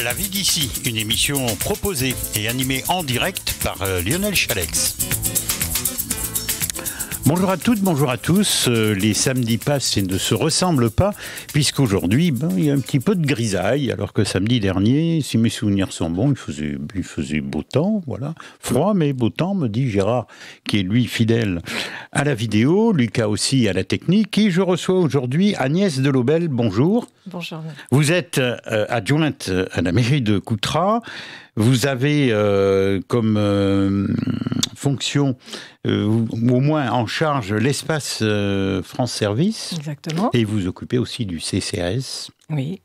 La vie d'ici, une émission proposée et animée en direct par Lionel Chalex. Bonjour à toutes, bonjour à tous. Les samedis passent et ne se ressemblent pas, puisqu'aujourd'hui, il y a un petit peu de grisaille, alors que samedi dernier, si mes souvenirs sont bons, il faisait beau temps, voilà. Froid, mais beau temps, me dit Gérard, qui est lui fidèle à la vidéo, Lucas aussi à la technique, et je reçois aujourd'hui Agnès Delobel. Bonjour. Bonjour. Vous êtes adjointe à la mairie de Coutras. Vous avez comme fonction, au moins en charge, l'espace France Service. Exactement. Et vous occupez aussi du CCAS. Oui.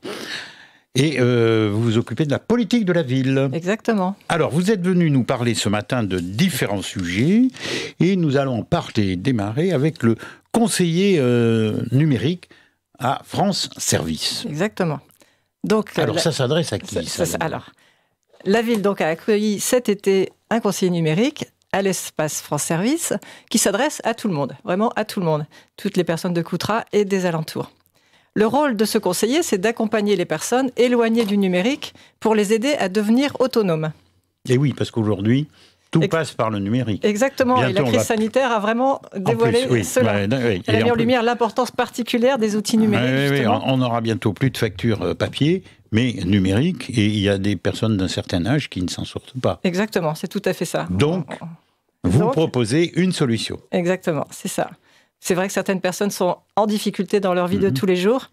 Et vous vous occupez de la politique de la ville. Exactement. Alors, vous êtes venu nous parler ce matin de différents sujets. Et nous allons démarrer avec le conseiller numérique à France Service. Exactement. Donc, alors, ça s'adresse à qui alors, la ville donc, a accueilli cet été un conseiller numérique à l'espace France Service qui s'adresse à tout le monde, vraiment à tout le monde, toutes les personnes de Coutras et des alentours. Le rôle de ce conseiller, c'est d'accompagner les personnes éloignées du numérique pour les aider à devenir autonomes. Et oui, parce qu'aujourd'hui, tout passe par le numérique. Exactement, bientôt, et la crise sanitaire a vraiment dévoilé cela. Elle a mis en lumière l'importance particulière des outils numériques. Oui, on n'aura bientôt plus de factures papier, mais numérique, et il y a des personnes d'un certain âge qui ne s'en sortent pas. Exactement, c'est tout à fait ça. Donc, vous proposez une solution. Exactement, c'est ça. C'est vrai que certaines personnes sont en difficulté dans leur vie de tous les jours,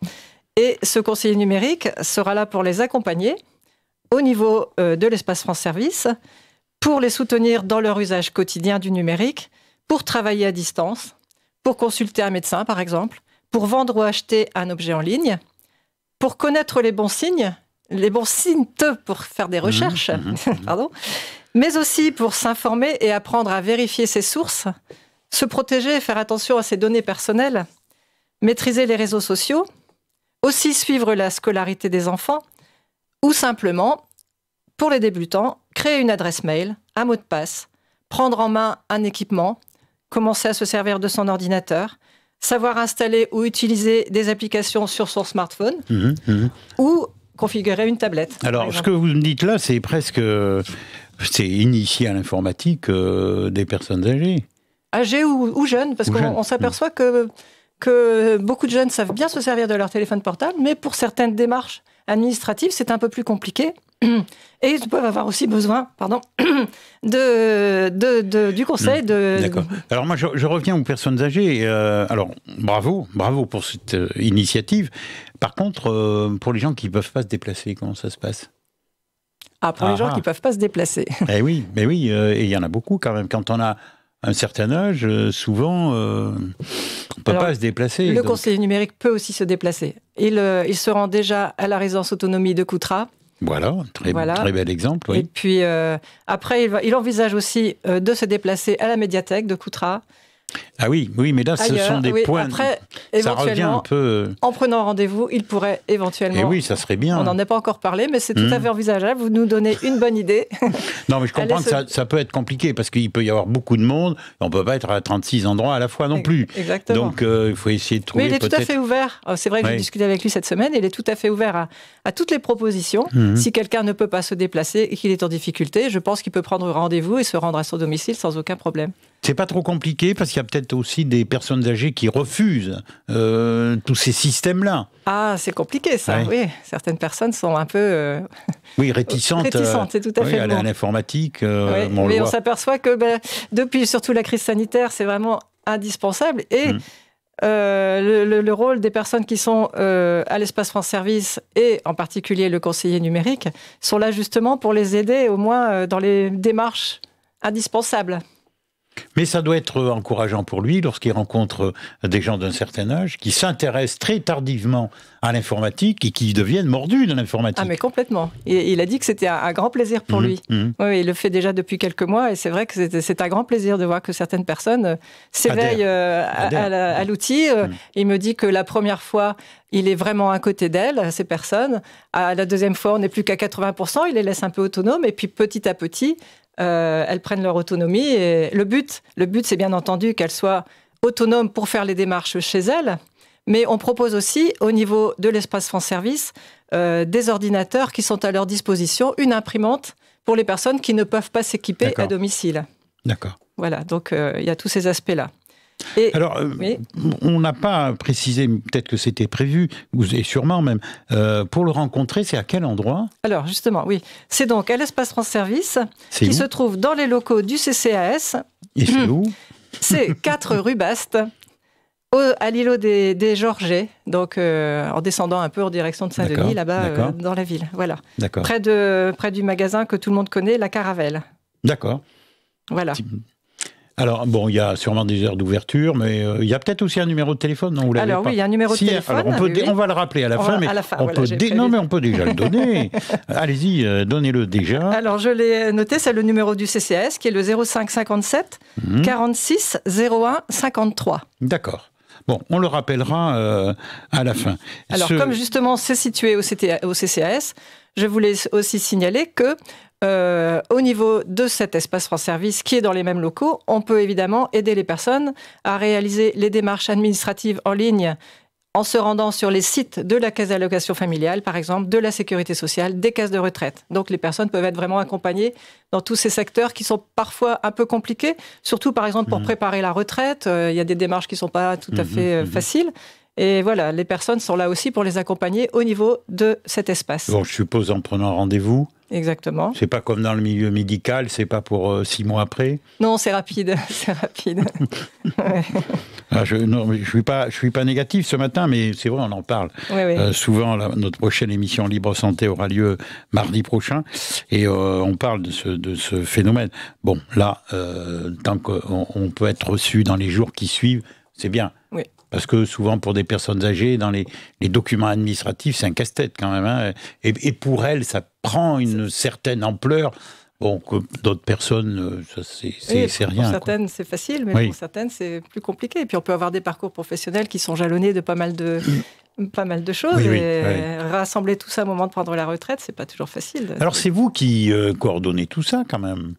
et ce conseiller numérique sera là pour les accompagner au niveau de l'espace France Service, pour les soutenir dans leur usage quotidien du numérique, pour travailler à distance, pour consulter un médecin par exemple, pour vendre ou acheter un objet en ligne, pour connaître les bons signes pour faire des recherches, pardon, mais aussi pour s'informer et apprendre à vérifier ses sources, se protéger, faire attention à ses données personnelles, maîtriser les réseaux sociaux, aussi suivre la scolarité des enfants, ou simplement, pour les débutants, créer une adresse mail, un mot de passe, prendre en main un équipement, commencer à se servir de son ordinateur, savoir installer ou utiliser des applications sur son smartphone, ou configurer une tablette. Alors, ce que vous me dites là, c'est presque... c'est initié à l'informatique des personnes âgées. Âgées ou jeunes, parce qu'on s'aperçoit que beaucoup de jeunes savent bien se servir de leur téléphone portable, mais pour certaines démarches administratives, c'est un peu plus compliqué. Et ils peuvent avoir aussi besoin du conseil. D'accord. Alors moi, je reviens aux personnes âgées. Alors, bravo pour cette initiative. Par contre, pour les gens qui ne peuvent pas se déplacer, comment ça se passe ? Pour les gens qui ne peuvent pas se déplacer. Eh oui, mais oui, et il y en a beaucoup quand même. Quand on a un certain âge, souvent, on ne peut pas se déplacer. Le conseiller numérique peut aussi se déplacer. Il se rend déjà à la résidence autonomie de Coutras. Voilà, très bel exemple. Oui. Et puis, après, il envisage aussi de se déplacer à la médiathèque de Coutras. Ah oui, mais là, ce sont des points... Après, ça revient un peu... En prenant rendez-vous, il pourrait éventuellement... Et oui, ça serait bien. On n'en a pas encore parlé, mais c'est tout à fait envisageable. Vous nous donnez une bonne idée. Non, mais je comprends que ça peut être compliqué, parce qu'il peut y avoir beaucoup de monde, et on ne peut pas être à 36 endroits à la fois non plus. Exactement. Donc, il faut essayer de trouver... Mais il est tout à fait ouvert. C'est vrai que j'ai discuté avec lui cette semaine, il est tout à fait ouvert à toutes les propositions. Si quelqu'un ne peut pas se déplacer et qu'il est en difficulté, je pense qu'il peut prendre rendez-vous et se rendre à son domicile sans aucun problème. C'est pas trop compliqué, parce qu'il y a peut-être aussi des personnes âgées qui refusent tous ces systèmes-là. Ah, c'est compliqué ça, oui. Certaines personnes sont un peu... réticentes. C'est tout à fait à l'informatique. Mais on s'aperçoit que depuis surtout la crise sanitaire, c'est vraiment indispensable. Et le rôle des personnes qui sont à l'espace France Service, et en particulier le conseiller numérique, sont là justement pour les aider au moins dans les démarches indispensables. Mais ça doit être encourageant pour lui lorsqu'il rencontre des gens d'un certain âge qui s'intéressent très tardivement à l'informatique et qui deviennent mordus de l'informatique. Ah mais complètement. Il a dit que c'était un grand plaisir pour lui. Oui, il le fait déjà depuis quelques mois et c'est vrai que c'est un grand plaisir de voir que certaines personnes s'éveillent à l'outil. Il me dit que la première fois, il est vraiment à côté d'elles, ces personnes. À la deuxième fois, on n'est plus qu'à 80%, il les laisse un peu autonomes et puis petit à petit, elles prennent leur autonomie. Et le but, c'est bien entendu qu'elles soient autonomes pour faire les démarches chez elles. Mais on propose aussi, au niveau de l'espace France Service, des ordinateurs qui sont à leur disposition, une imprimante pour les personnes qui ne peuvent pas s'équiper à domicile. D'accord. Voilà, donc il y a tous ces aspects-là. Et, alors, on n'a pas précisé, peut-être que c'était prévu, et sûrement même, pour le rencontrer, c'est à quel endroit? Alors, justement, oui. C'est donc à l'Espace France Service, qui se trouve dans les locaux du CCAS. Et c'est où? C'est 4 rue Baste, à l'îlot des Georgets, donc en descendant un peu en direction de Saint-Denis, là-bas, dans la ville. Voilà. Près du magasin que tout le monde connaît, la Caravelle. D'accord. Voilà. Alors, bon, il y a sûrement des heures d'ouverture, mais il y a peut-être aussi un numéro de téléphone, non? Vous l'avez alors pas. Oui, il y a un numéro de téléphone. Alors on va le rappeler à la fin, mais on peut déjà le donner. Allez-y, donnez-le déjà. Alors, je l'ai noté, c'est le numéro du CCAS, qui est le 05 57 46 01 53. D'accord. Bon, on le rappellera à la fin. Alors, comme justement c'est situé au CCAS, je voulais aussi signaler que au niveau de cet espace France Service qui est dans les mêmes locaux, on peut évidemment aider les personnes à réaliser les démarches administratives en ligne en se rendant sur les sites de la Caisse d'allocation familiale, par exemple, de la Sécurité sociale, des caisses de retraite. Donc les personnes peuvent être vraiment accompagnées dans tous ces secteurs qui sont parfois un peu compliqués, surtout par exemple pour préparer la retraite. Il y a des démarches qui ne sont pas tout à fait faciles. Et voilà, les personnes sont là aussi pour les accompagner au niveau de cet espace. Bon, je suppose en prenant rendez-vous. Exactement. C'est pas comme dans le milieu médical, c'est pas pour 6 mois après. Non, c'est rapide, c'est rapide. Ouais. Je suis pas négatif ce matin, mais c'est vrai, on en parle. Souvent, notre prochaine émission Libre Santé aura lieu mardi prochain, et on parle de ce phénomène. Bon, là, tant qu'on peut être reçu dans les jours qui suivent, c'est bien. Oui. Parce que souvent, pour des personnes âgées, dans les documents administratifs, c'est un casse-tête quand même. Hein. Et pour elles, ça prend une certaine ampleur. Bon, que d'autres personnes, ça, c'est rien. Pour certaines, c'est facile, mais pour certaines, c'est plus compliqué. Et puis, on peut avoir des parcours professionnels qui sont jalonnés de pas mal de choses. Rassembler tout ça au moment de prendre la retraite, c'est pas toujours facile. Alors, c'est vous qui coordonnez tout ça, quand même.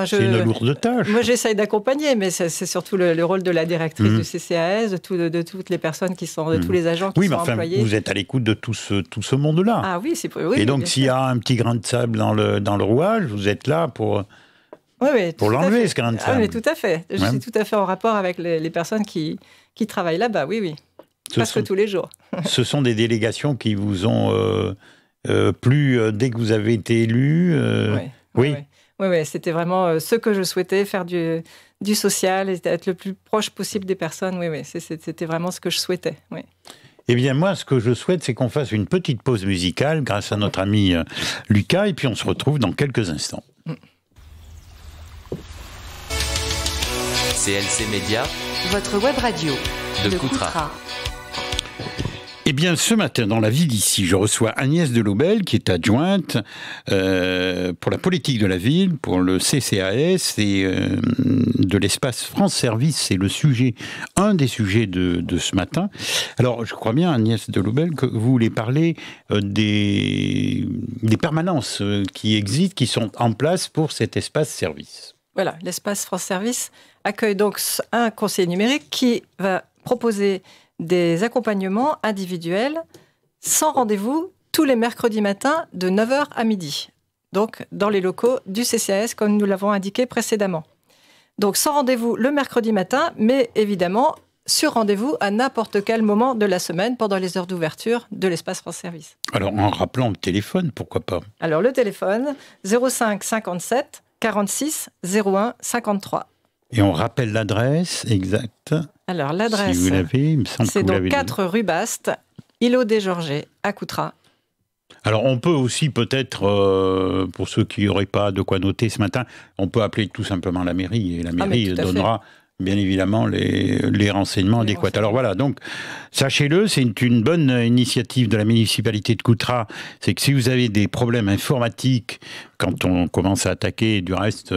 C'est une lourde tâche. Moi, j'essaye d'accompagner, mais c'est surtout le rôle de la directrice du CCAS, de toutes les personnes qui sont, de tous les agents qui sont employés. Vous êtes à l'écoute de tout ce monde-là. Ah oui, et donc, s'il y a un petit grain de sable dans le rouage, vous êtes là pour l'enlever, ce grain de sable. Ah, mais tout à fait. Je suis tout à fait en rapport avec les personnes qui travaillent là-bas, oui. Presque tous les jours. Ce sont des délégations qui vous ont plu dès que vous avez été élu. Oui. Oui, c'était vraiment ce que je souhaitais, faire du social, et être le plus proche possible des personnes. Oui, c'était vraiment ce que je souhaitais. Oui. Eh bien, moi, ce que je souhaite, c'est qu'on fasse une petite pause musicale grâce à notre ami Lucas, et puis on se retrouve dans quelques instants. CLC Média, votre web radio de Coutras. Eh bien, ce matin, dans la ville d'ici, je reçois Agnès Delobel, qui est adjointe pour la politique de la ville, pour le CCAS et de l'espace France Service. C'est un des sujets de ce matin. Alors, je crois bien, Agnès Delobel, que vous voulez parler des permanences qui existent, qui sont en place pour cet espace service. Voilà, l'espace France Service accueille donc un conseiller numérique qui va proposer des accompagnements individuels sans rendez-vous tous les mercredis matins de 9h à midi. Donc, dans les locaux du CCAS, comme nous l'avons indiqué précédemment. Donc, sans rendez-vous le mercredi matin, mais évidemment, sur rendez-vous à n'importe quel moment de la semaine pendant les heures d'ouverture de l'espace France Service. Alors, en rappelant le téléphone, pourquoi pas? Alors, le téléphone, 05 57 46 01 53. Et on rappelle l'adresse exacte. Alors, l'adresse, si vous l'avez, il me semble c'est que vous donc 4 rue Baste, îlot des Georgets, à Coutras. Alors, on peut aussi peut-être, pour ceux qui n'auraient pas de quoi noter ce matin, on peut appeler tout simplement la mairie, et la mairie donnera bien évidemment les renseignements adéquats. Alors voilà, donc sachez-le, c'est une bonne initiative de la municipalité de Coutras. C'est que si vous avez des problèmes informatiques, quand on commence à attaquer du reste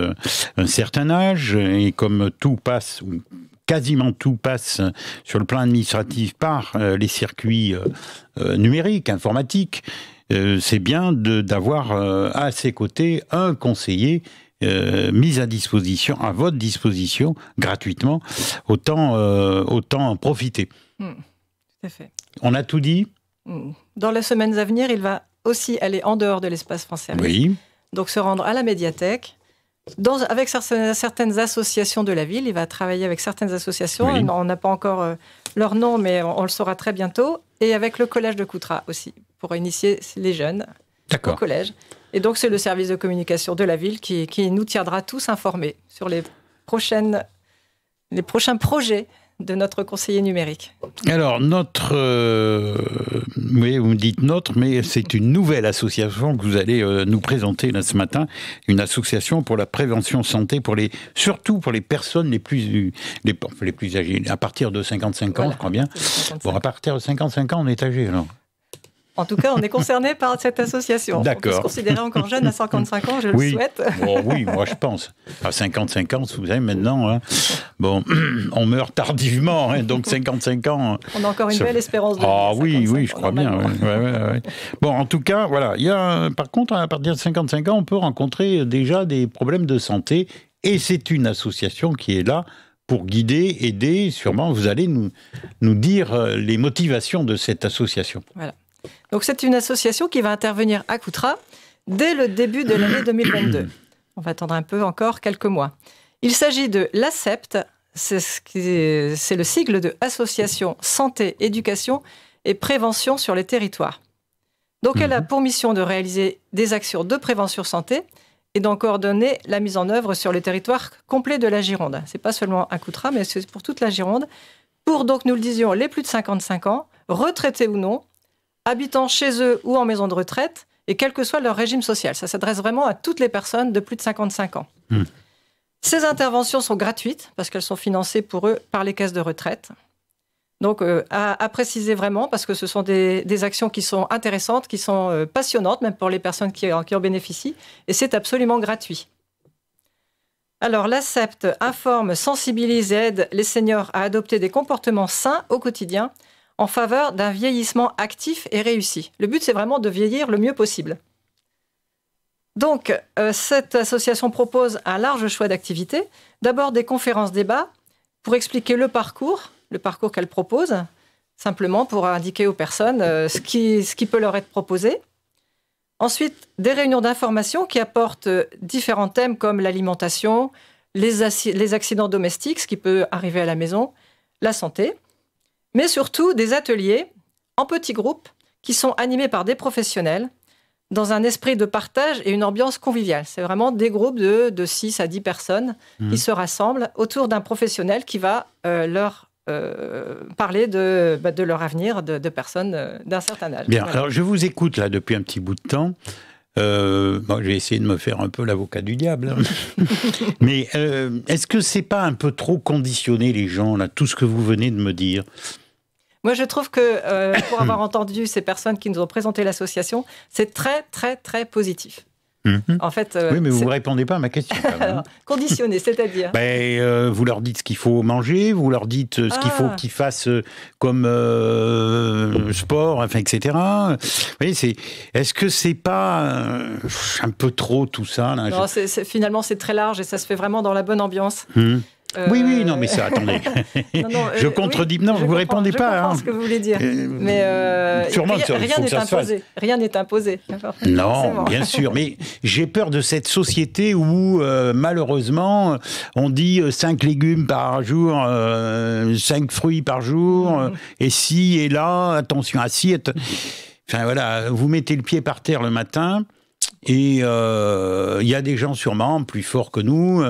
un certain âge, et comme tout passe, ou quasiment tout passe sur le plan administratif par les circuits numériques, informatiques, c'est bien d'avoir à ses côtés un conseiller mis à disposition, à votre disposition, gratuitement, autant en profiter. Tout à fait. On a tout dit ? Dans les semaines à venir, il va aussi aller en dehors de l'espace France Service. Oui. Donc se rendre à la médiathèque, avec certaines associations de la ville. Il va travailler avec certaines associations. Oui. On n'a pas encore leur nom, mais on le saura très bientôt. Et avec le collège de Coutras aussi, pour initier les jeunes au collège. Et donc c'est le service de communication de la ville qui nous tiendra tous informés sur les prochains projets de notre conseiller numérique. Alors, oui, vous me dites notre, mais c'est une nouvelle association que vous allez nous présenter là, ce matin, une association pour la prévention santé, surtout pour les personnes les plus âgées, à partir de 55 ans, je crois bien. Bon, à partir de 55 ans, on est âgé, alors. En tout cas, on est concerné par cette association. D'accord. On peut se considérer encore jeune à 55 ans, je le souhaite. Bon, oui, moi je pense. À 55 ans, vous savez, maintenant, hein, bon, on meurt tardivement, hein, donc 55 ans... On a encore une belle espérance de vie. Ah oui, je crois bien. Ouais. Bon, en tout cas, voilà. Par contre, à partir de 55 ans, on peut rencontrer déjà des problèmes de santé, et c'est une association qui est là pour guider, aider. Sûrement, vous allez nous dire les motivations de cette association. Voilà. Donc c'est une association qui va intervenir à Coutras dès le début de l'année 2022. On va attendre un peu encore quelques mois. Il s'agit de l'ASEPT, c'est le sigle de Association Santé, Éducation et Prévention sur les territoires. Donc elle a pour mission de réaliser des actions de prévention santé et d'en coordonner la mise en œuvre sur le territoire complet de la Gironde. Ce n'est pas seulement à Coutras, mais c'est pour toute la Gironde. Pour, donc nous le disions, les plus de 55 ans, retraités ou non, habitant chez eux ou en maison de retraite, et quel que soit leur régime social. Ça s'adresse vraiment à toutes les personnes de plus de 55 ans. Ces interventions sont gratuites, parce qu'elles sont financées pour eux par les caisses de retraite. Donc, à préciser vraiment, parce que ce sont des actions qui sont intéressantes, qui sont passionnantes, même pour les personnes qui en bénéficient, et c'est absolument gratuit. Alors, l'ASEPT informe, sensibilise et aide les seniors à adopter des comportements sains au quotidien, en faveur d'un vieillissement actif et réussi. Le but, c'est vraiment de vieillir le mieux possible. Donc, cette association propose un large choix d'activités. D'abord, des conférences-débats pour expliquer le parcours qu'elle propose, simplement pour indiquer aux personnes ce qui peut leur être proposé. Ensuite, des réunions d'information qui apportent différents thèmes comme l'alimentation, les accidents domestiques, ce qui peut arriver à la maison, la santé. Mais surtout des ateliers en petits groupes qui sont animés par des professionnels dans un esprit de partage et une ambiance conviviale. C'est vraiment des groupes de 6 à 10 personnes qui se rassemblent autour d'un professionnel qui va leur parler de leur avenir, de personnes d'un certain âge. Bien, voilà. Alors je vous écoute là depuis un petit bout de temps. Je vais essayer de me faire un peu l'avocat du diable. Hein. Mais est-ce que c'est pas un peu trop conditionné les gens, là, tout ce que vous venez de me dire ? Moi, je trouve que, pour avoir entendu ces personnes qui nous ont présenté l'association, c'est très, très, très positif. En fait, oui, mais vous ne répondez pas à ma question. Alors, conditionné, c'est-à-dire vous leur dites ce qu'il faut manger, vous leur dites ce qu'il faut qu'ils fassent comme sport, enfin, etc. Vous voyez, est-ce que c'est pas un peu trop tout ça là? Non, finalement, c'est très large et ça se fait vraiment dans la bonne ambiance. Oui, non, mais ça, attendez. Je contredis. Non, vous ne répondez pas. Je comprends ce que vous voulez dire. Mais sûrement, rien n'est imposé. Rien n'est imposé. Non, bien sûr. Mais j'ai peur de cette société où, malheureusement, on dit 5 légumes par jour, 5 fruits par jour, et ci et là, attention à ci. Enfin, voilà, vous mettez le pied par terre le matin. Et il y a des gens sûrement plus forts que nous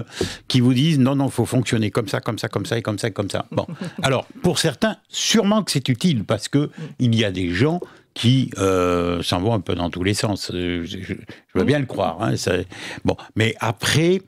qui vous disent non, il faut fonctionner comme ça, comme ça, comme ça et comme ça, comme ça. Bon, alors pour certains, sûrement que c'est utile parce que il y a des gens qui s'en vont un peu dans tous les sens. Je veux bien le croire. Hein, bon, mais après,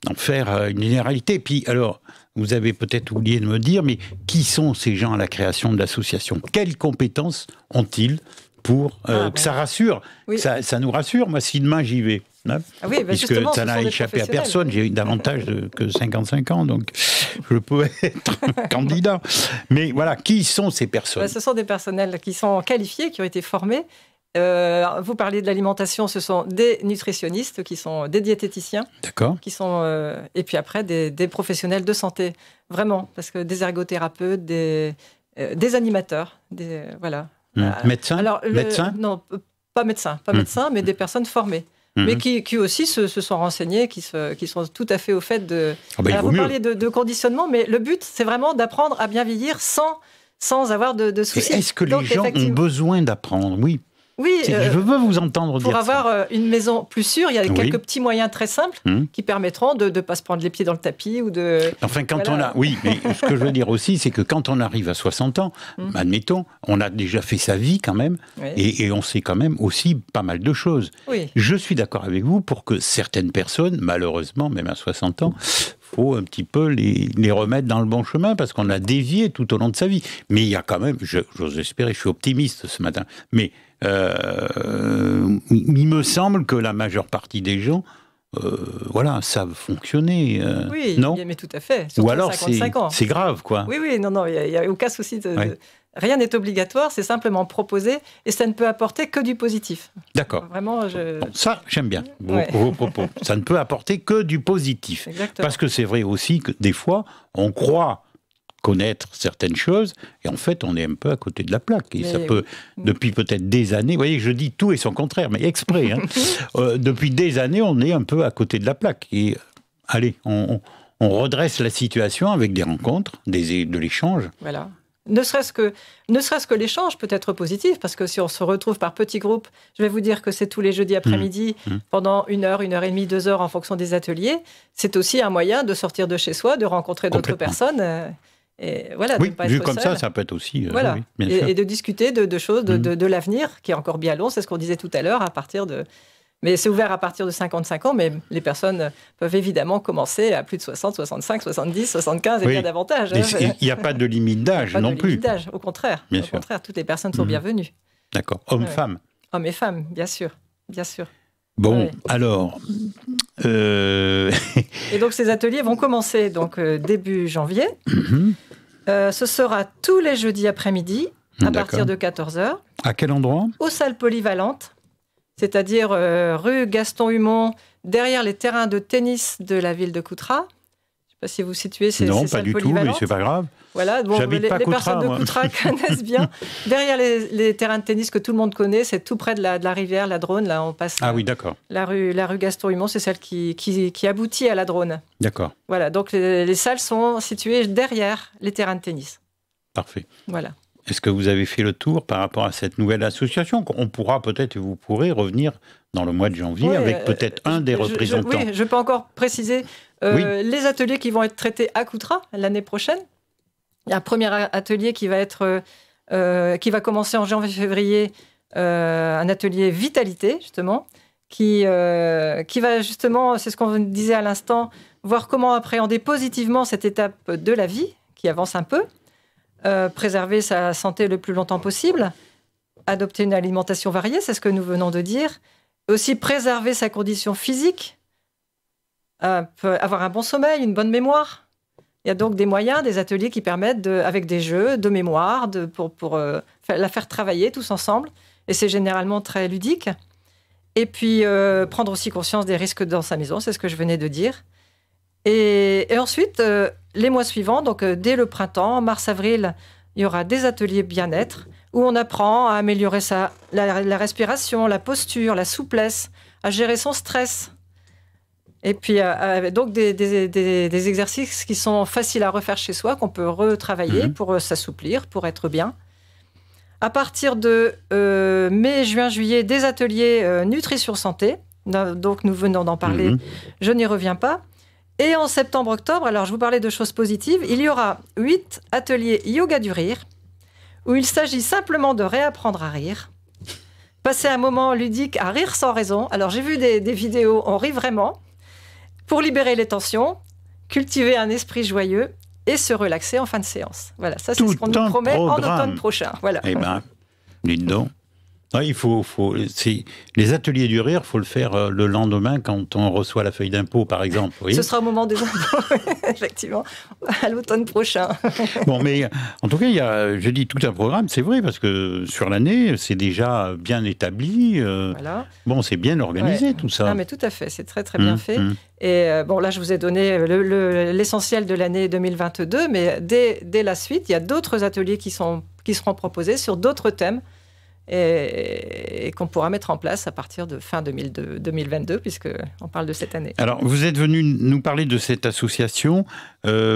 en faire une généralité. Puis alors, vous avez peut-être oublié de me dire, mais qui sont ces gens à la création de l'association ? Quelles compétences ont-ils pour que ça rassure, oui. ça nous rassure, moi, si demain j'y vais. Hein, oui, puisque ça n'a échappé à personne, j'ai eu davantage que 55 ans, donc je peux être candidat. Mais voilà, qui sont ces personnes ? Ce sont des personnels qui sont qualifiés, qui ont été formés. Vous parliez de l'alimentation, ce sont des nutritionnistes, qui sont des diététiciens. D'accord. Qui sont, et puis après, des professionnels de santé, vraiment, parce que des ergothérapeutes, des animateurs, voilà. Médecin. Alors, médecin non, pas médecin, mais des personnes formées. Mais qui aussi se sont renseignés, qui sont tout à fait au fait de... vous parliez de conditionnement, mais le but, c'est vraiment d'apprendre à bien vieillir sans avoir de soucis. Est-ce que les gens ont besoin d'apprendre? Oui. Oui, je veux vous entendre dire ça. Pour avoir une maison plus sûre, il y a quelques petits moyens très simples qui permettront de ne pas se prendre les pieds dans le tapis ou de... Enfin, oui, mais ce que je veux dire aussi, c'est que quand on arrive à 60 ans, admettons, on a déjà fait sa vie quand même, et on sait quand même aussi pas mal de choses. Oui. Je suis d'accord avec vous pour que certaines personnes, malheureusement, même à 60 ans, faut un petit peu les remettre dans le bon chemin parce qu'on a dévié tout au long de sa vie. Mais il y a quand même, j'ose espérer, je suis optimiste ce matin, mais il me semble que la majeure partie des gens savent fonctionner. Oui, non, mais tout à fait. Ou alors 55 ans. C'est grave, quoi. Oui, non, il n'y a aucun souci. Rien n'est obligatoire, c'est simplement proposé et ça ne peut apporter que du positif. D'accord. Vraiment, Bon, ça, j'aime bien vos propos. Ça ne peut apporter que du positif. Exactement. Parce que c'est vrai aussi que des fois, on croit connaître certaines choses, et en fait, on est un peu à côté de la plaque. Et ça peut, depuis peut-être des années, vous voyez, je dis tout et son contraire, mais exprès, depuis des années, on est un peu à côté de la plaque. Et allez, on redresse la situation avec des rencontres, de l'échange. Voilà. Ne serait-ce que l'échange peut être positif, parce que si on se retrouve par petits groupes, je vais vous dire que c'est tous les jeudis après-midi, pendant 1 heure, 1 heure et demie, 2 heures en fonction des ateliers, c'est aussi un moyen de sortir de chez soi, de rencontrer d'autres personnes. Et voilà, oui, de ne pas vu être comme seul. ça peut être aussi... Voilà. oui, bien sûr. Et de discuter de choses, de l'avenir, qui est encore bien long, c'est ce qu'on disait tout à l'heure, à partir de... Mais c'est ouvert à partir de 55 ans, mais les personnes peuvent évidemment commencer à plus de 60, 65, 70, 75 et bien davantage. Il n'y a pas de limite d'âge non plus. Limite d'âge, au contraire. Bien au sûr. contraire, toutes les personnes sont bienvenues. D'accord. Hommes-femmes. Hommes et femmes, bien sûr. Bien sûr. Bon, alors... Et donc ces ateliers vont commencer donc, début janvier. Ce sera tous les jeudis après-midi, à partir de 14h. À quel endroit? Aux salles polyvalentes, c'est-à-dire rue Gaston-Humon, derrière les terrains de tennis de la ville de Coutras. Je ne sais pas si vous situez ces Non, salles pas du tout, polyvalentes. mais c'est pas grave. Voilà, bon, J'habite les pas Coutras, personnes de Coutras connaissent bien. Derrière les terrains de tennis que tout le monde connaît, c'est tout près de la rivière, la Dronne. Là, on passe oui, d'accord. la rue Gaston-Humon, c'est celle qui aboutit à la Dronne. D'accord. Voilà, donc les salles sont situées derrière les terrains de tennis. Parfait. Voilà. Est-ce que vous avez fait le tour par rapport à cette nouvelle association? On pourra peut-être, et vous pourrez revenir dans le mois de janvier avec peut-être un des représentants. Oui, je peux encore préciser les ateliers qui vont être traités à Coutras l'année prochaine. Il y a un premier atelier qui va commencer en janvier-février, un atelier vitalité, justement, qui va justement, c'est ce qu'on disait à l'instant, voir comment appréhender positivement cette étape de la vie qui avance un peu, préserver sa santé le plus longtemps possible, adopter une alimentation variée, c'est ce que nous venons de dire, aussi préserver sa condition physique, avoir un bon sommeil, une bonne mémoire. Il y a donc des moyens, des ateliers qui permettent, avec des jeux de mémoire, pour la faire travailler tous ensemble. Et c'est généralement très ludique. Et puis, prendre aussi conscience des risques dans sa maison, c'est ce que je venais de dire. Et ensuite, les mois suivants, donc dès le printemps, mars-avril, il y aura des ateliers bien-être où on apprend à améliorer la respiration, la posture, la souplesse, à gérer son stress. Et puis, donc, des exercices qui sont faciles à refaire chez soi, qu'on peut retravailler pour s'assouplir, pour être bien. À partir de mai, juin, juillet, des ateliers nutrition santé. Donc, nous venons d'en parler. Je n'y reviens pas. Et en septembre-octobre, alors je vous parlais de choses positives, il y aura 8 ateliers yoga du rire, où il s'agit simplement de réapprendre à rire. Passer un moment ludique à rire sans raison. Alors, j'ai vu des vidéos, on rit vraiment. Pour libérer les tensions, cultiver un esprit joyeux et se relaxer en fin de séance. Voilà, ça c'est ce qu'on nous promet en automne prochain. Voilà. Eh bien, dites donc. Les ateliers du rire, il faut le faire le lendemain quand on reçoit la feuille d'impôt, par exemple. Oui. Ce sera au moment des impôts, effectivement, à l'automne prochain. Bon, mais en tout cas, je dis tout un programme, c'est vrai, parce que sur l'année, c'est déjà bien établi. Voilà. Bon, c'est bien organisé, tout ça. Non, mais tout à fait, c'est très très bien fait. Et bon, là, je vous ai donné l'essentiel de l'année 2022, mais dès la suite, il y a d'autres ateliers qui seront proposés sur d'autres thèmes. et qu'on pourra mettre en place à partir de fin 2022, puisqu'on parle de cette année. Alors, vous êtes venu nous parler de cette association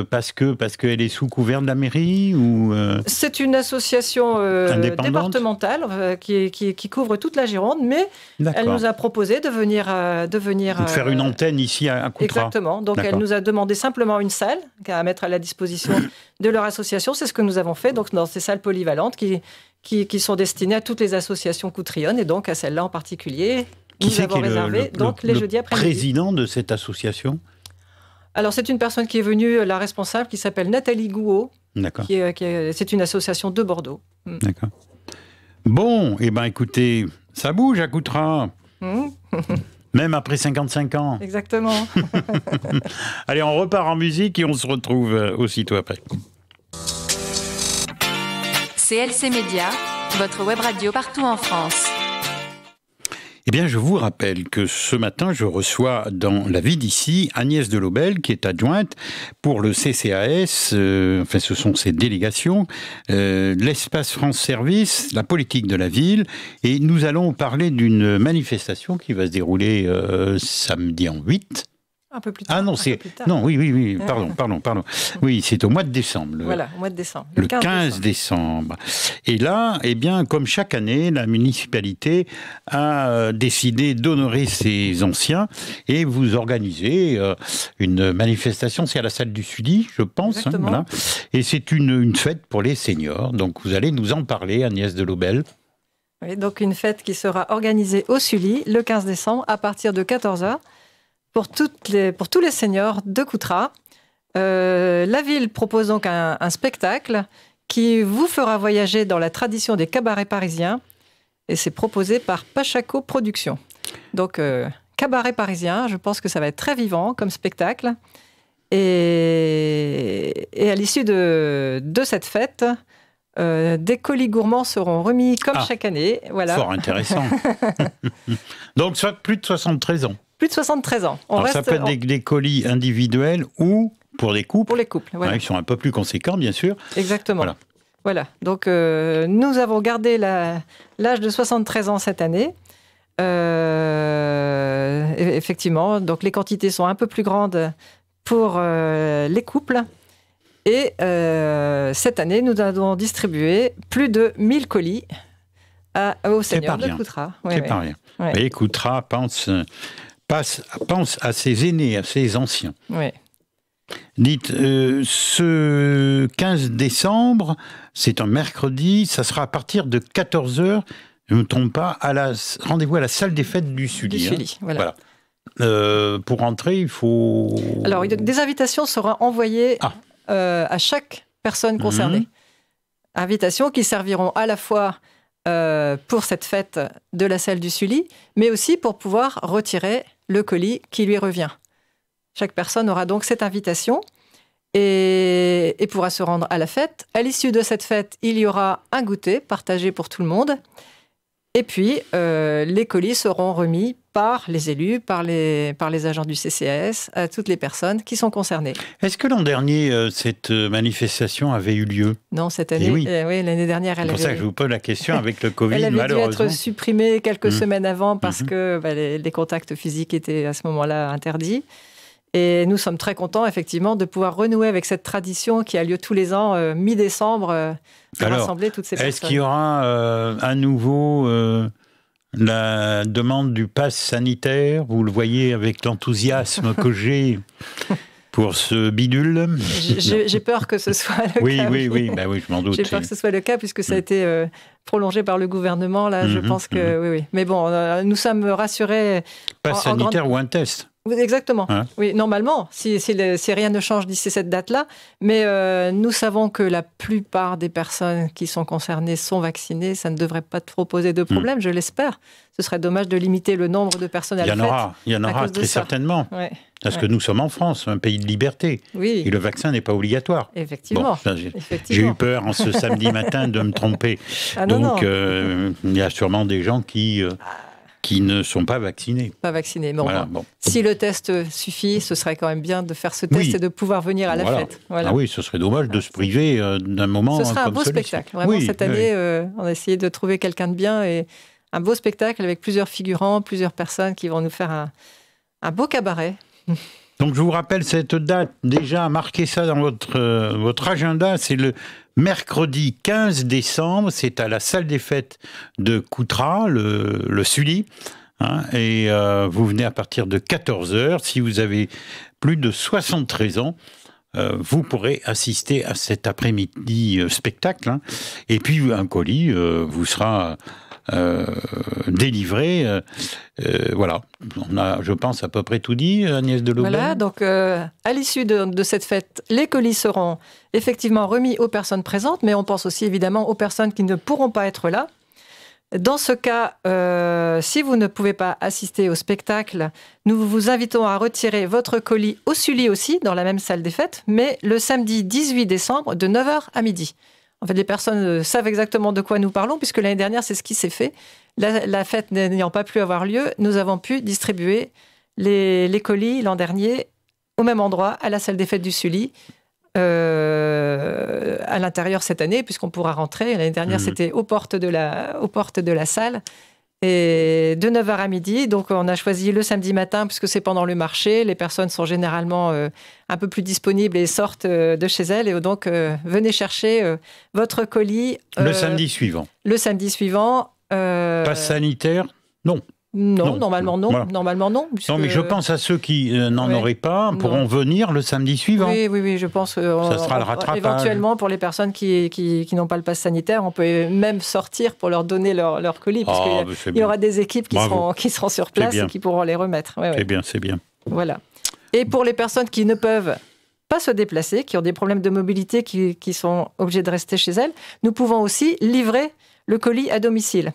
parce qu'elle est sous couvert de la mairie ou C'est une association départementale qui couvre toute la Gironde, mais elle nous a proposé de venir faire une antenne ici à Coutras. Exactement. Donc, elle nous a demandé simplement une salle à mettre à la disposition de leur association. C'est ce que nous avons fait, donc dans ces salles polyvalentes qui sont destinées à toutes les associations coutrionnes et donc à celle-là en particulier. Nous avons réservé les jeudis après-midi. Le président de cette association? Alors, c'est une personne qui est venue, la responsable, qui s'appelle Nathalie Gouault. D'accord. C'est une association de Bordeaux. D'accord. Bon, écoutez, ça bouge à Coutras. Même après 55 ans. Exactement. Allez, on repart en musique et on se retrouve aussitôt après. CLC Média, votre web radio partout en France. Eh bien, je vous rappelle que ce matin, je reçois dans la vie d'ici Agnès Delobel, qui est adjointe pour le CCAS, ce sont ses délégations, l'Espace France Service, la politique de la ville, et nous allons parler d'une manifestation qui va se dérouler samedi en 8. Un peu plus tard. Ah non, oui, pardon. Oui, c'est au mois de décembre. Voilà, au mois de décembre. Le 15 décembre. Et là, comme chaque année, la municipalité a décidé d'honorer ses anciens et vous organisez une manifestation, c'est à la salle du Sully, je pense. Exactement. Voilà. Et c'est une fête pour les seniors. Donc vous allez nous en parler, Agnès Delobel. Oui, donc une fête qui sera organisée au Sully le 15 décembre à partir de 14h. Pour tous les seniors de Coutras. La ville propose donc un spectacle qui vous fera voyager dans la tradition des cabarets parisiens et c'est proposé par Pachaco Productions. Donc, cabaret parisien, je pense que ça va être très vivant comme spectacle. Et à l'issue de cette fête, des colis gourmands seront remis comme chaque année. Voilà. Fort intéressant. Donc, soit plus de 73 ans. Plus de 73 ans. Alors ça peut être des colis individuels ou pour des couples. Pour les couples, voilà. Qui sont un peu plus conséquents, bien sûr. Exactement. Voilà. Donc, nous avons gardé l'âge de 73 ans cette année. Effectivement, donc les quantités sont un peu plus grandes pour les couples. Et cette année, nous avons distribué plus de 1000 colis aux seniors de Coutras. C'est pas rien. Et Coutras pense à ses aînés, à ses anciens. Oui. Dites, ce 15 décembre, c'est un mercredi, ça sera à partir de 14h, je ne me trompe pas, rendez-vous à la salle des fêtes du Sully. Voilà. Pour entrer, il faut... Alors, des invitations seront envoyées à chaque personne concernée. Invitations qui serviront à la fois pour cette fête de la salle du Sully, mais aussi pour pouvoir retirer le colis qui lui revient. Chaque personne aura donc cette invitation et pourra se rendre à la fête. À l'issue de cette fête, il y aura un goûter partagé pour tout le monde. Et puis, les colis seront remis par les élus, par les agents du CCAS, à toutes les personnes qui sont concernées. Est-ce que l'an dernier, cette manifestation avait eu lieu? Non, cette année, oui, l'année dernière, elle avait... C'est pour ça que je vous pose la question avec le Covid, elle avait malheureusement. dû être supprimée quelques semaines avant parce que les contacts physiques étaient à ce moment-là interdits. Et nous sommes très contents, effectivement, de pouvoir renouer avec cette tradition qui a lieu tous les ans, mi-décembre, de rassembler toutes ces personnes. Est-ce qu'il y aura à nouveau la demande du pass sanitaire? Vous le voyez avec l'enthousiasme que j'ai pour ce bidule. J'ai peur que ce soit le cas. Oui, je m'en doute. J'ai peur que ce soit le cas, puisque ça a été prolongé par le gouvernement. Là, je pense que oui. Mais bon, nous sommes rassurés. Pass sanitaire ou un test? Exactement. Oui, normalement, si rien ne change d'ici cette date-là. Mais nous savons que la plupart des personnes qui sont concernées sont vaccinées. Ça ne devrait pas trop poser de problème, je l'espère. Ce serait dommage de limiter le nombre de personnes à la fête. Il y en aura très certainement. Parce que nous sommes en France, un pays de liberté. Oui. Et le vaccin n'est pas obligatoire. Effectivement. Bon, j'ai eu peur en ce samedi matin de me tromper. Donc, il y a sûrement des gens qui qui ne sont pas vaccinés. Pas vaccinés. Mais Voilà, bon. Si le test suffit, ce serait quand même bien de faire ce test et de pouvoir venir à la fête. Voilà. Ah oui, ce serait dommage de se priver d'un moment comme celui-ci. Ce serait un beau spectacle. Vraiment, cette année, on a essayé de trouver quelqu'un de bien et un beau spectacle avec plusieurs figurants, plusieurs personnes qui vont nous faire un beau cabaret. Donc, je vous rappelle cette date, déjà, marquez ça dans votre agenda, c'est le mercredi 15 décembre, c'est à la salle des fêtes de Coutras, le Sully, hein, et vous venez à partir de 14h. Si vous avez plus de 73 ans, vous pourrez assister à cet après-midi spectacle, hein, et puis un colis vous sera délivré. Voilà, on a, je pense, à peu près tout dit, Agnès Delobel. Voilà, donc à l'issue de cette fête, les colis seront effectivement remis aux personnes présentes, mais on pense aussi évidemment aux personnes qui ne pourront pas être là. Dans ce cas, si vous ne pouvez pas assister au spectacle, nous vous invitons à retirer votre colis au Sully aussi, dans la même salle des fêtes, mais le samedi 18 décembre, de 9h à midi. En fait, les personnes savent exactement de quoi nous parlons, puisque l'année dernière, c'est ce qui s'est fait. La fête n'ayant pas pu avoir lieu, nous avons pu distribuer les colis l'an dernier au même endroit, à la salle des fêtes du Sully, à l'intérieur cette année, puisqu'on pourra rentrer. L'année dernière, c'était aux portes de la salle. Et de 9h à midi, donc on a choisi le samedi matin puisque c'est pendant le marché. Les personnes sont généralement un peu plus disponibles et sortent de chez elles. Et donc, venez chercher votre colis. Le samedi suivant. Le samedi suivant. Passe sanitaire ? Non. Non, normalement non. Voilà. Normalement non. Puisque... Non, mais je pense à ceux qui n'en auraient pas pourront venir le samedi suivant. Oui, je pense que ça sera le rattrapage. Éventuellement, pour les personnes qui n'ont pas le pass sanitaire, on peut même sortir pour leur donner leur colis, puisqu'il y aura des équipes qui seront sur place et qui pourront les remettre. C'est bien. Voilà. Et pour les personnes qui ne peuvent pas se déplacer, qui ont des problèmes de mobilité, qui sont obligées de rester chez elles, nous pouvons aussi livrer le colis à domicile.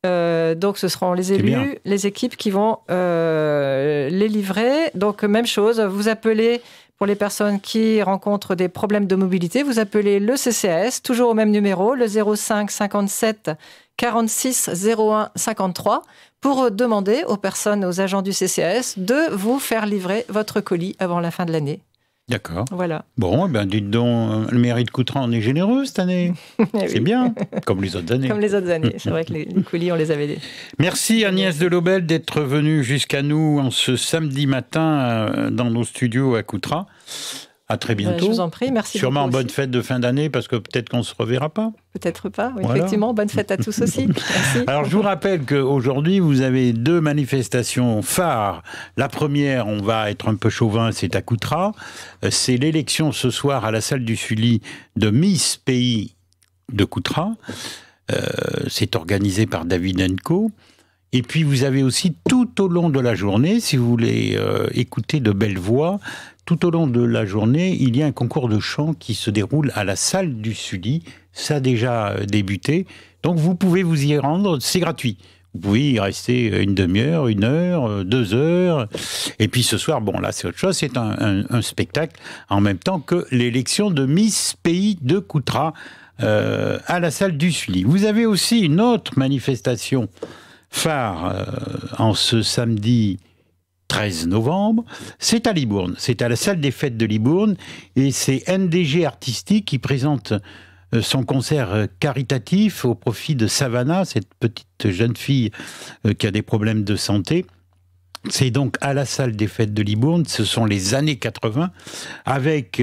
Donc ce seront les élus, les équipes qui vont les livrer. Donc même chose, vous appelez, pour les personnes qui rencontrent des problèmes de mobilité, vous appelez le CCAS, toujours au même numéro, le 05 57 46 01 53, pour demander aux agents du CCAS de vous faire livrer votre colis avant la fin de l'année. D'accord. Voilà. Bon, dites donc, le mairie de Coutras, on est généreux cette année. C'est bien, comme les autres années. Comme les autres années. C'est vrai que les colis, on les avait dit. Merci Agnès Delobel d'être venue jusqu'à nous en ce samedi matin dans nos studios à Coutras. À très bientôt. Je vous en prie, merci. Sûrement bonne fête de fin d'année, parce que peut-être qu'on ne se reverra pas. Peut-être pas, oui, voilà. Effectivement. Bonne fête à tous aussi. Merci. Alors, je vous rappelle qu'aujourd'hui, vous avez 2 manifestations phares. La première, on va être un peu chauvin, c'est à Coutras. C'est l'élection ce soir à la salle du Sully de Pays de Coutras. C'est organisé par David & Co. Et puis, vous avez aussi tout au long de la journée, si vous voulez écouter de belles voix, tout au long de la journée, il y a un concours de chant qui se déroule à la salle du Sully. Ça a déjà débuté. Donc, vous pouvez vous y rendre, c'est gratuit. Vous pouvez y rester une demi-heure, 1 heure, 2 heures. Et puis ce soir, bon là c'est autre chose, c'est un spectacle en même temps que l'élection de Miss Pays de Coutras à la salle du Sully. Vous avez aussi une autre manifestation phare en ce samedi 13 novembre, c'est à Libourne, c'est à la salle des fêtes de Libourne, et c'est NDG Artistique qui présente son concert caritatif au profit de Savannah, cette petite jeune fille qui a des problèmes de santé. C'est donc à la salle des fêtes de Libourne, ce sont les années 80, avec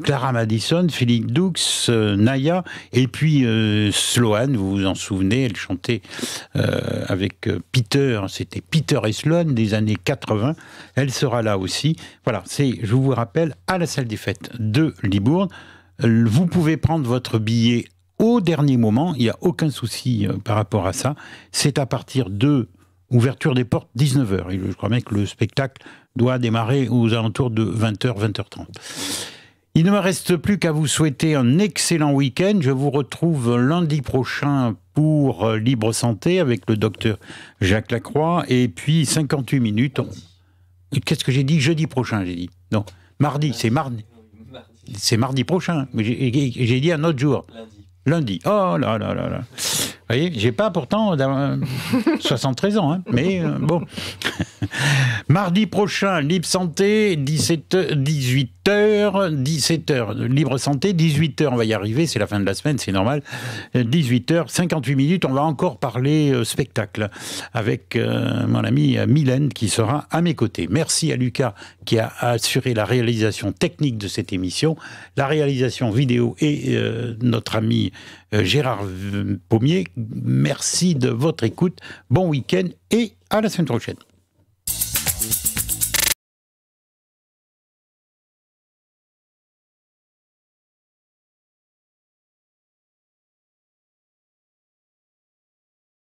Clara Madison, Philippe Doux, Naya, et puis Sloane, vous vous en souvenez, elle chantait avec Peter, c'était Peter et Sloane des années 80, elle sera là aussi. Voilà, c'est, je vous rappelle, à la salle des fêtes de Libourne. Vous pouvez prendre votre billet au dernier moment, il n'y a aucun souci par rapport à ça. C'est à partir de ouverture des portes, 19h. Je crois bien que le spectacle doit démarrer aux alentours de 20h, 20h30. Il ne me reste plus qu'à vous souhaiter un excellent week-end. Je vous retrouve lundi prochain pour Libre Santé avec le docteur Jacques Lacroix. Et puis 58 minutes. Qu'est-ce que j'ai dit ? Jeudi prochain, j'ai dit. Non, mardi, c'est mardi. C'est mardi prochain. J'ai dit un autre jour. Lundi. Oh là là là là. Vous voyez, j'ai pas pourtant 73 ans, hein, mais bon. Mardi prochain, Libre Santé, 18h, 17h. Libre Santé, 18h, on va y arriver, c'est la fin de la semaine, c'est normal. 18h, 58 minutes, on va encore parler spectacle avec mon ami Mylène qui sera à mes côtés. Merci à Lucas qui a assuré la réalisation technique de cette émission, la réalisation vidéo et notre ami Gérard Pommier. Merci de votre écoute, bon week-end et à la semaine prochaine.